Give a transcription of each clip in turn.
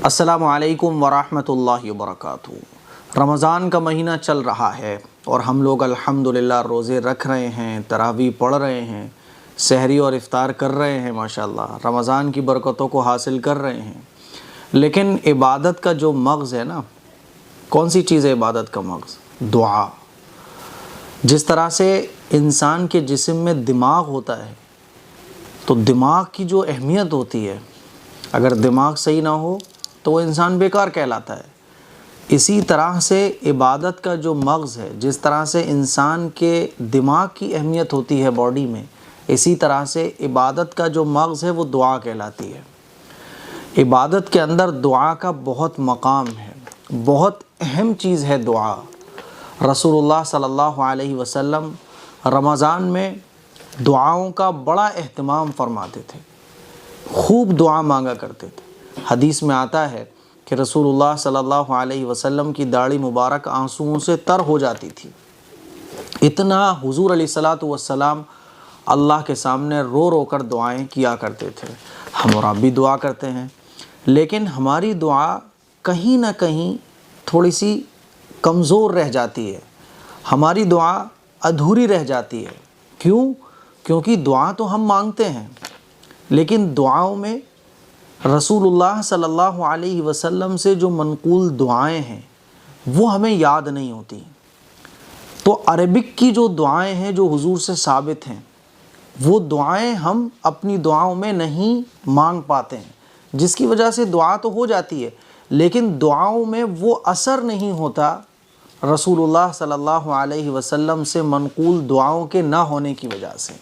السلام علیکم ورحمۃ اللہ وبرکاتہ۔ رمضان کا مہینہ چل رہا ہے اور ہم لوگ الحمدللہ روزے رکھ رہے ہیں، تراویح پڑھ رہے ہیں، سحری اور افطار کر رہے ہیں، ماشاءاللہ رمضان کی برکتوں کو حاصل کر رہے ہیں۔ لیکن عبادت کا جو مغز ہے نا، کون سی چیز ہے عبادت کا مغز؟ دعا۔ جس طرح سے انسان کے جسم میں دماغ ہوتا ہے تو دماغ کی جو اہمیت ہوتی ہے، اگر دماغ صحیح نہ ہو تو وہ انسان بیکار کہلاتا ہے۔ اسی طرح سے عبادت کا جو مغز ہے، جس طرح سے انسان کے دماغ کی اہمیت ہوتی ہے باڈی میں، اسی طرح سے عبادت کا جو مغز ہے وہ دعا کہلاتی ہے۔ عبادت کے اندر دعا کا بہت مقام ہے، بہت اہم چیز ہے دعا۔ رسول اللہ صلی اللہ علیہ وسلم رمضان میں دعاؤں کا بڑا اہتمام فرماتے تھے، خوب دعا مانگا کرتے تھے۔ حدیث میں آتا ہے کہ رسول اللہ صلی اللہ علیہ وسلم کی داڑھی مبارک آنسوؤں سے تر ہو جاتی تھی، اتنا حضور علیہ الصلاۃ والسلام اللہ کے سامنے رو رو کر دعائیں کیا کرتے تھے۔ ہم اور آپ بھی دعا کرتے ہیں، لیکن ہماری دعا کہیں نہ کہیں تھوڑی سی کمزور رہ جاتی ہے، ہماری دعا ادھوری رہ جاتی ہے۔ کیوں؟ کیونکہ دعا تو ہم مانگتے ہیں، لیکن دعاؤں میں رسول اللہ صلی اللہ علیہ وسلم سے جو منقول دعائیں ہیں وہ ہمیں یاد نہیں ہوتی۔ تو عربک کی جو دعائیں ہیں جو حضور سے ثابت ہیں، وہ دعائیں ہم اپنی دعاؤں میں نہیں مانگ پاتے ہیں، جس کی وجہ سے دعا تو ہو جاتی ہے لیکن دعاؤں میں وہ اثر نہیں ہوتا رسول اللہ صلی اللہ علیہ وسلم سے منقول دعاؤں کے نہ ہونے کی وجہ سے۔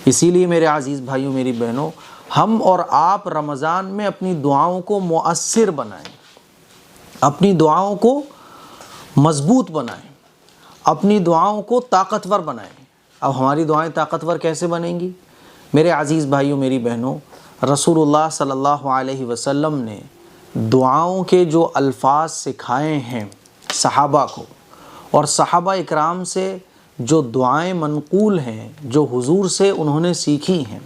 اسی لیے میرے عزیز بھائیوں، میری بہنوں، ہم اور آپ رمضان میں اپنی دعاؤں کو مؤثر بنائیں، اپنی دعاؤں کو مضبوط بنائیں، اپنی دعاؤں کو طاقتور بنائیں۔ اب ہماری دعائیں طاقتور کیسے بنیں گی؟ میرے عزیز بھائیوں، میری بہنوں، رسول اللہ صلی اللہ علیہ وسلم نے دعاؤں کے جو الفاظ سکھائے ہیں صحابہ کو، اور صحابہ اکرام سے جو دعائیں منقول ہیں، جو حضور سے انہوں نے سیکھی ہیں،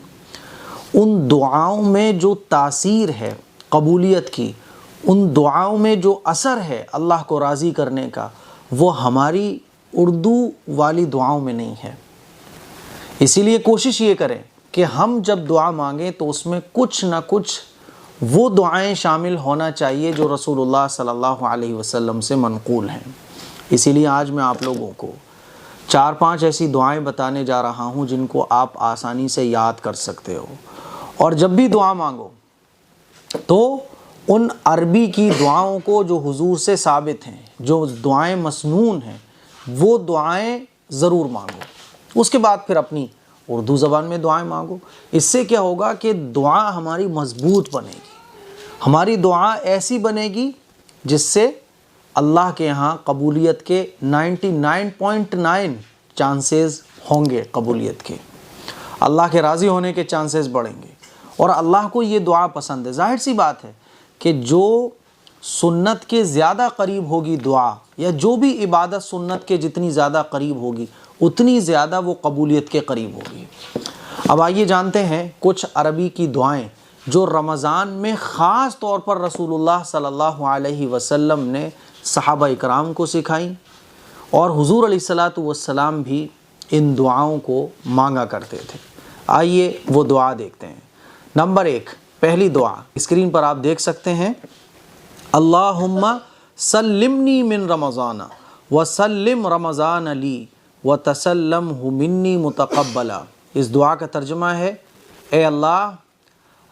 ان دعاؤں میں جو تاثیر ہے قبولیت کی، ان دعاؤں میں جو اثر ہے اللہ کو راضی کرنے کا، وہ ہماری اردو والی دعاؤں میں نہیں ہے۔ اسی لیے کوشش یہ کریں کہ ہم جب دعا مانگیں تو اس میں کچھ نہ کچھ وہ دعائیں شامل ہونا چاہیے جو رسول اللہ صلی اللہ علیہ وسلم سے منقول ہیں۔ اسی لیے آج میں آپ لوگوں کو 4-5 ایسی دعائیں بتانے جا رہا ہوں جن کو آپ آسانی سے یاد کر سکتے ہو، اور جب بھی دعا مانگو تو ان عربی کی دعاؤں کو جو حضور سے ثابت ہیں، جو دعائیں مسنون ہیں، وہ دعائیں ضرور مانگو۔ اس کے بعد پھر اپنی اردو زبان میں دعائیں مانگو۔ اس سے کیا ہوگا کہ دعا ہماری مضبوط بنے گی، ہماری دعا ایسی بنے گی جس سے اللہ کے یہاں قبولیت کے 99.9 چانسز ہوں گے، قبولیت کے، اللہ کے راضی ہونے کے چانسز بڑھیں گے، اور اللہ کو یہ دعا پسند ہے۔ ظاہر سی بات ہے کہ جو سنت کے زیادہ قریب ہوگی دعا، یا جو بھی عبادت سنت کے جتنی زیادہ قریب ہوگی اتنی زیادہ وہ قبولیت کے قریب ہوگی۔ اب آئیے جانتے ہیں کچھ عربی کی دعائیں جو رمضان میں خاص طور پر رسول اللہ صلی اللہ علیہ وسلم نے صحابہ اکرام کو سکھائیں، اور حضور علیہ الصلاۃ والسلام بھی ان دعاؤں کو مانگا کرتے تھے۔ آئیے وہ دعا دیکھتے ہیں۔ نمبر 1، پہلی دعا اسکرین پر آپ دیکھ سکتے ہیں، اللہم سلمنی من رمضان وسلم رمضان لی وتسلمہ منی متقبلا۔ اس دعا کا ترجمہ ہے، اے اللہ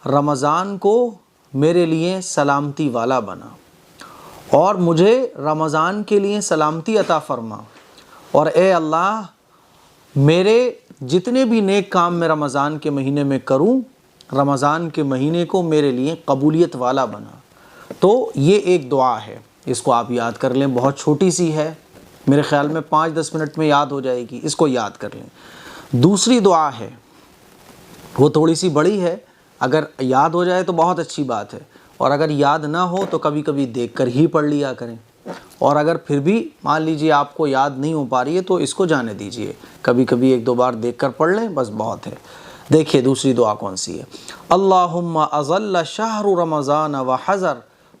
رمضان کو میرے لیے سلامتی والا بنا، اور مجھے رمضان کے لیے سلامتی عطا فرما، اور اے اللہ میرے جتنے بھی نیک کام میں رمضان کے مہینے میں کروں، رمضان کے مہینے کو میرے لیے قبولیت والا بنا۔ تو یہ ایک دعا ہے، اس کو آپ یاد کر لیں، بہت چھوٹی سی ہے، میرے خیال میں 5-10 منٹ میں یاد ہو جائے گی، اس کو یاد کر لیں۔ دوسری دعا ہے، وہ تھوڑی سی بڑی ہے، اگر یاد ہو جائے تو بہت اچھی بات ہے، اور اگر یاد نہ ہو تو کبھی کبھی دیکھ کر ہی پڑھ لیا کریں، اور اگر پھر بھی مان لیجئے آپ کو یاد نہیں ہو پا رہی ہے تو اس کو جانے دیجئے، کبھی کبھی 1-2 بار دیکھ کر پڑھ لیں، بس بہت ہے۔ دیکھیے دوسری دعا کون سی ہے، اللہم اظل شہر رمضان وحضر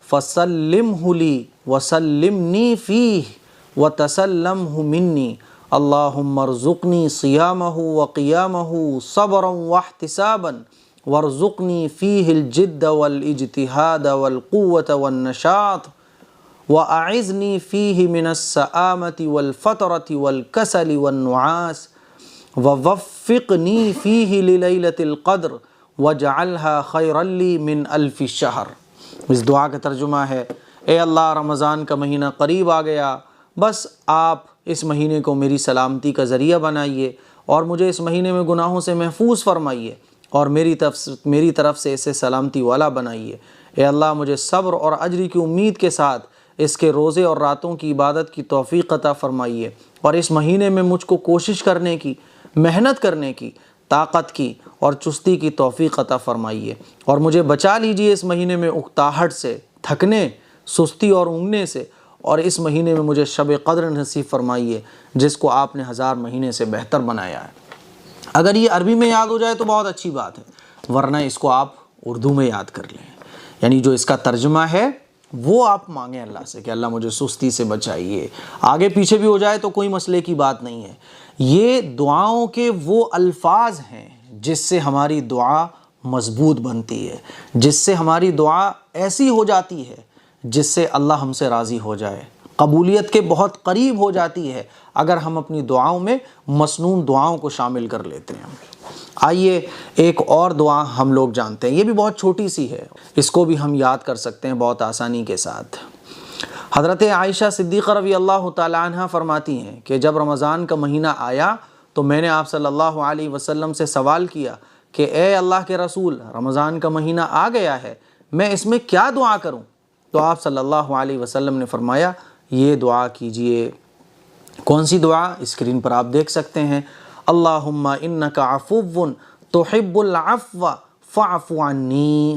فسلمہ لی وسلمنی فیہ وتسلمہ منی اللہم ارزقنی صیامہ وقیامہ صبرا واحتسابا وارزقنی فیہ الجد والاجتہاد والقوة والنشاط وأعذنی فیہ من السآمة والفترة والکسل والنعاس ووفقنی فیہ للیلۃ القدر وجعلها خیرا لی من الف شہر۔ اس دعا کا ترجمہ ہے، اے اللہ رمضان کا مہینہ قریب آ گیا، بس آپ اس مہینے کو میری سلامتی کا ذریعہ بنائیے اور مجھے اس مہینے میں گناہوں سے محفوظ فرمائیے اور میری طرف سے اسے سلامتی والا بنائیے۔ اے اللہ مجھے صبر اور اجر کی امید کے ساتھ اس کے روزے اور راتوں کی عبادت کی توفیق عطا فرمائیے اور اس مہینے میں مجھ کو کوشش کرنے کی، محنت کرنے کی، طاقت کی اور چستی کی توفیق عطا فرمائیے اور مجھے بچا لیجئے اس مہینے میں اکتاہٹ سے، تھکنے، سستی اور اونگنے سے، اور اس مہینے میں مجھے شب قدر نصیب فرمائیے جس کو آپ نے 1000 مہینے سے بہتر بنایا ہے۔ اگر یہ عربی میں یاد ہو جائے تو بہت اچھی بات ہے، ورنہ اس کو آپ اردو میں یاد کر لیں، یعنی جو اس کا ترجمہ ہے وہ آپ مانگیں اللہ سے کہ اللہ مجھے سستی سے بچائیے۔ آگے پیچھے بھی ہو جائے تو کوئی مسئلے کی بات نہیں ہے، یہ دعاؤں کے وہ الفاظ ہیں جس سے ہماری دعا مضبوط بنتی ہے، جس سے ہماری دعا ایسی ہو جاتی ہے جس سے اللہ ہم سے راضی ہو جائے، قبولیت کے بہت قریب ہو جاتی ہے اگر ہم اپنی دعاؤں میں مسنون دعاؤں کو شامل کر لیتے ہیں۔ آئیے ایک اور دعا ہم لوگ جانتے ہیں، یہ بھی بہت چھوٹی سی ہے، اس کو بھی ہم یاد کر سکتے ہیں بہت آسانی کے ساتھ۔ حضرت عائشہ صدیقہ رضی اللہ تعالی عنہ فرماتی ہیں کہ جب رمضان کا مہینہ آیا تو میں نے آپ صلی اللہ علیہ وسلم سے سوال کیا کہ اے اللہ کے رسول، رمضان کا مہینہ آ گیا ہے، میں اس میں کیا دعا کروں؟ تو آپ صلی اللہ علیہ وسلم نے فرمایا یہ دعا کیجئے۔ کون سی دعا؟ اسکرین پر آپ دیکھ سکتے ہیں، اللہم انک عفو تحب العفو فاعف عنی۔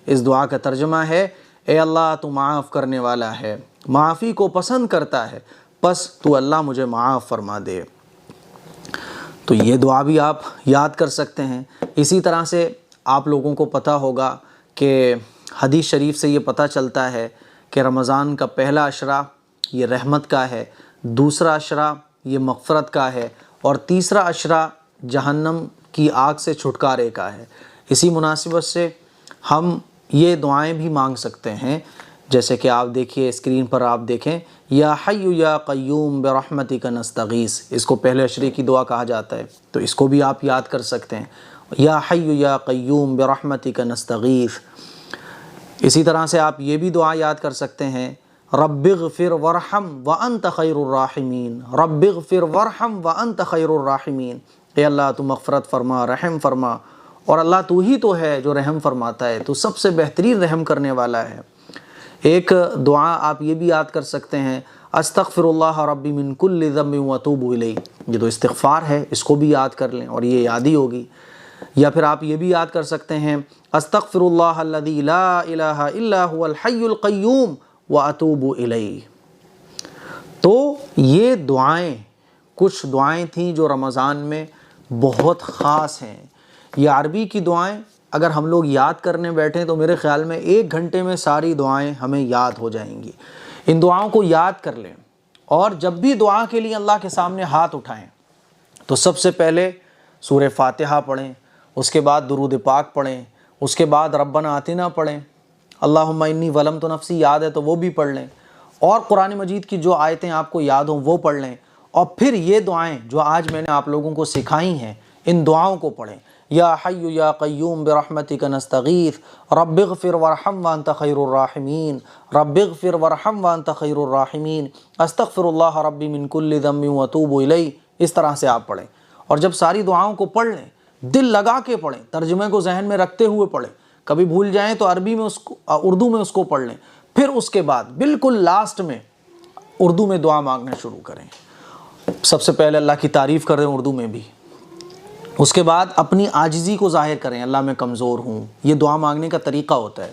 اس دعا کا ترجمہ ہے، اے اللہ تو معاف کرنے والا ہے، معافی کو پسند کرتا ہے، بس تو اللہ مجھے معاف فرما دے۔ تو یہ دعا بھی آپ یاد کر سکتے ہیں۔ اسی طرح سے آپ لوگوں کو پتہ ہوگا کہ حدیث شریف سے یہ پتہ چلتا ہے کہ رمضان کا پہلا عشرہ یہ رحمت کا ہے، دوسرا عشرہ یہ مغفرت کا ہے اور تیسرا عشرہ جہنم کی آگ سے چھٹکارے کا ہے۔ اسی مناسبت سے ہم یہ دعائیں بھی مانگ سکتے ہیں، جیسے کہ آپ دیکھیے اسکرین پر، آپ دیکھیں یا حی یا قیوم برحمتک نستغیث، اس کو پہلے عشرے کی دعا کہا جاتا ہے، تو اس کو بھی آپ یاد کر سکتے ہیں، یا حی یا قیوم برحمتک نستغیث۔ اسی طرح سے آپ یہ بھی دعا یاد کر سکتے ہیں، رب اغفر وارحم وانت خیر الراحمین، رب اغفر وارحم وانت خیر الراحمین، اے اللہ تو مغفرت فرما، رحم فرما، اور اللہ تو ہی تو ہے جو رحم فرماتا ہے، تو سب سے بہترین رحم کرنے والا ہے۔ ایک دعا آپ یہ بھی یاد کر سکتے ہیں، استغفر اللہ ربی من کل ذنب واتوب الیہ، یہ تو استغفار ہے، اس کو بھی یاد کر لیں اور یہ یاد ہی ہوگی۔ یا پھر آپ یہ بھی یاد کر سکتے ہیں، استغفر اللہ الذی لا الہ الا هو الحی القیوم واتوب الیہ۔ تو یہ دعائیں، کچھ دعائیں تھیں جو رمضان میں بہت خاص ہیں۔ یہ عربی کی دعائیں اگر ہم لوگ یاد کرنے بیٹھیں تو میرے خیال میں 1 گھنٹے میں ساری دعائیں ہمیں یاد ہو جائیں گی۔ ان دعاؤں کو یاد کر لیں اور جب بھی دعا کے لیے اللہ کے سامنے ہاتھ اٹھائیں تو سب سے پہلے سورہ فاتحہ پڑھیں، اس کے بعد درود پاک پڑھیں، اس کے بعد ربنا آتنا پڑھیں، اللہم انی ظلمت نفسی یاد ہے تو وہ بھی پڑھ لیں، اور قرآن مجید کی جو آیتیں آپ کو یاد ہوں وہ پڑھ لیں، اور پھر یہ دعائیں جو آج میں نے آپ لوگوں کو سکھائی ہیں ان دعاؤں کو پڑھیں، یا حی یا قیوم برحمتک نستغیث، رب اغفر وارحم وانت خیر الراحمین، رب اغفر وارحم وانت خیر الراحمین، استغفر اللہ ربی من کل ذنب واتوب الیہ، اس طرح سے آپ پڑھیں۔ اور جب ساری دعاؤں کو پڑھ لیں دل لگا کے پڑھیں، ترجمے کو ذہن میں رکھتے ہوئے پڑھیں، کبھی بھول جائیں تو عربی میں اردو میں اس کو پڑھ لیں، پھر اس کے بعد بالکل لاسٹ میں اردو میں دعا مانگنا شروع کریں۔ سب سے پہلے اللہ کی تعریف کریں اردو میں بھی، اس کے بعد اپنی عاجزی کو ظاہر کریں، اللہ میں کمزور ہوں، یہ دعا مانگنے کا طریقہ ہوتا ہے۔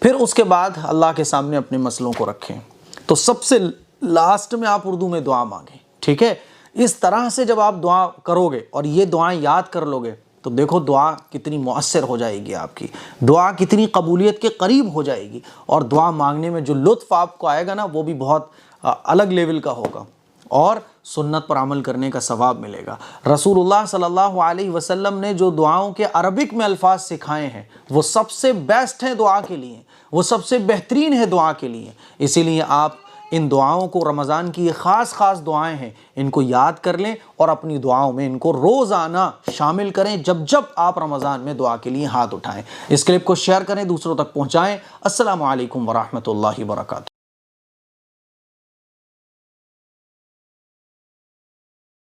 پھر اس کے بعد اللہ کے سامنے اپنے مسئلوں کو رکھیں، تو سب سے لاسٹ میں آپ اردو میں دعا مانگیں، ٹھیک ہے؟ اس طرح سے جب آپ دعا کرو گے اور یہ دعائیں یاد کر لو گے تو دیکھو دعا کتنی مؤثر ہو جائے گی، آپ کی دعا کتنی قبولیت کے قریب ہو جائے گی، اور دعا مانگنے میں جو لطف آپ کو آئے گا نا وہ بھی بہت الگ لیول کا ہوگا، اور سنت پر عمل کرنے کا ثواب ملے گا۔ رسول اللہ صلی اللہ علیہ وسلم نے جو دعاؤں کے عربک میں الفاظ سکھائے ہیں وہ سب سے بیسٹ ہیں دعا کے لیے، وہ سب سے بہترین ہے دعا کے لیے۔ اسی لیے آپ ان دعاؤں کو، رمضان کی یہ خاص دعائیں ہیں، ان کو یاد کر لیں اور اپنی دعاؤں میں ان کو روزانہ شامل کریں جب آپ رمضان میں دعا کے لیے ہاتھ اٹھائیں۔ اس کلپ کو شیئر کریں، دوسروں تک پہنچائیں۔ السلام علیکم ورحمۃ اللہ وبرکاتہ۔